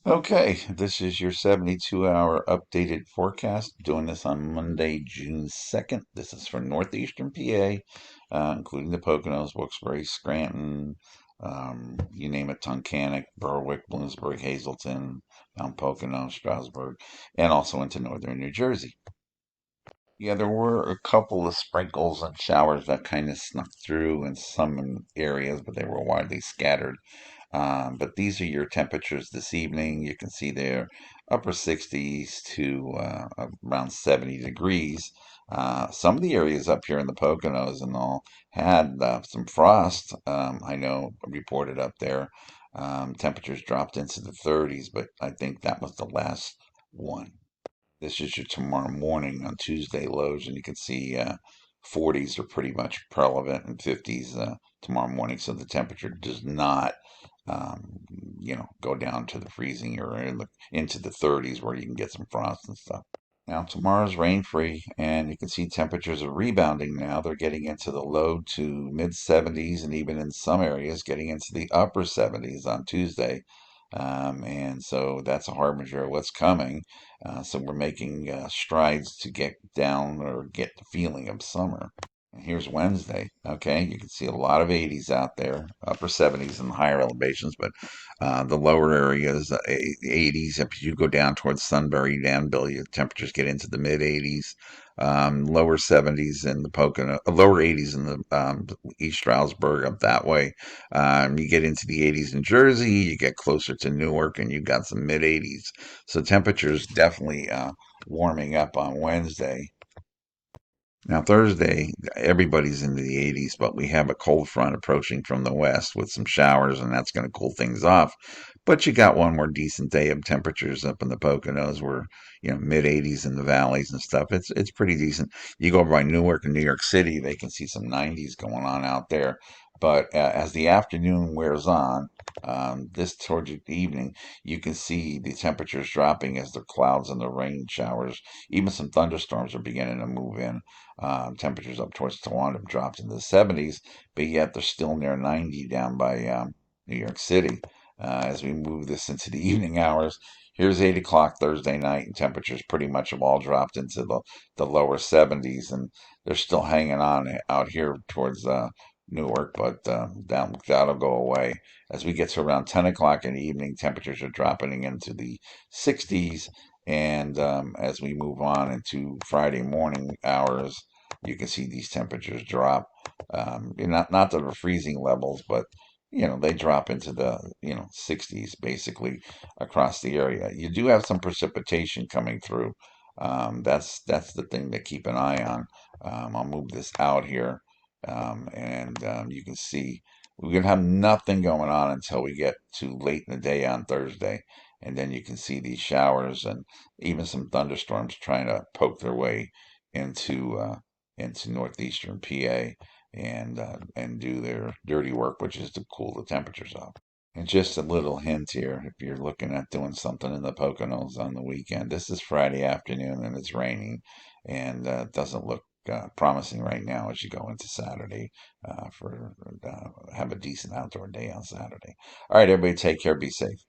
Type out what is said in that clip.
Okay, this is your 72-hour updated forecast. Doing this on Monday, June 2nd. This is for northeastern PA, including the Poconos, Wilkes-Barre, Scranton, you name it, Tunkhannock, Berwick, Bloomsburg, Hazleton, Mount Pocono, Strasburg, and also into northern New Jersey. Yeah, there were a couple of sprinkles and showers that kind of snuck through in some areas, but they were widely scattered. But these are your temperatures this evening. You can see they're upper 60s to around 70 degrees. Some of the areas up here in the Poconos and all had some frost. I know reported up there. Temperatures dropped into the 30s, but I think that was the last one. This is your tomorrow morning on Tuesday lows, and you can see 40s are pretty much prevalent and 50s tomorrow morning. So the temperature does not, um, go down to the freezing or into the 30s where you can get some frost and stuff. Now tomorrow's rain free, and you can see temperatures are rebounding now. They're getting into the low to mid 70s, and even in some areas getting into the upper 70s on Tuesday. And so that's a harbinger of what's coming. So we're making strides to get down or get the feeling of summer. Here's Wednesday. Okay, you can see a lot of 80s out there, upper 70s in the higher elevations, but the lower areas, 80s. If you go down towards Sunbury, Danville, your temperatures get into the mid 80s, lower 70s in the Pocono, lower 80s in the East Stroudsburg up that way. You get into the 80s in Jersey, you get closer to Newark, and you got some mid 80s. So temperatures definitely warming up on Wednesday. Now, Thursday, everybody's into the 80s, but we have a cold front approaching from the west with some showers, and that's going to cool things off. But you got one more decent day of temperatures up in the Poconos, where mid 80s in the valleys and stuff. It's pretty decent. You go over by Newark and New York City, they can see some 90s going on out there. But as the afternoon wears on, this towards the evening, you can see the temperatures dropping as the clouds and the rain showers, even some thunderstorms are beginning to move in. Temperatures up towards Toronto have dropped into the 70s, but yet they're still near 90 down by New York City. As we move this into the evening hours, here's 8 o'clock Thursday night, and temperatures pretty much have all dropped into the lower 70s, and they're still hanging on out here towards Newark, but that'll go away. As we get to around 10 o'clock in the evening, temperatures are dropping into the 60s, and as we move on into Friday morning hours, you can see these temperatures drop. Not to the freezing levels, but they drop into the 60s basically across the area. You do have some precipitation coming through. That's the thing to keep an eye on. I'll move this out here, and you can see we're gonna have nothing going on until we get to late in the day on Thursday, and then you can see these showers and even some thunderstorms trying to poke their way into northeastern PA and do their dirty work, which is to cool the temperatures off. And just a little hint here, if you're looking at doing something in the Poconos on the weekend, this is Friday afternoon and it's raining, and doesn't look promising right now as you go into Saturday for have a decent outdoor day on Saturday. All right, everybody, take care, be safe.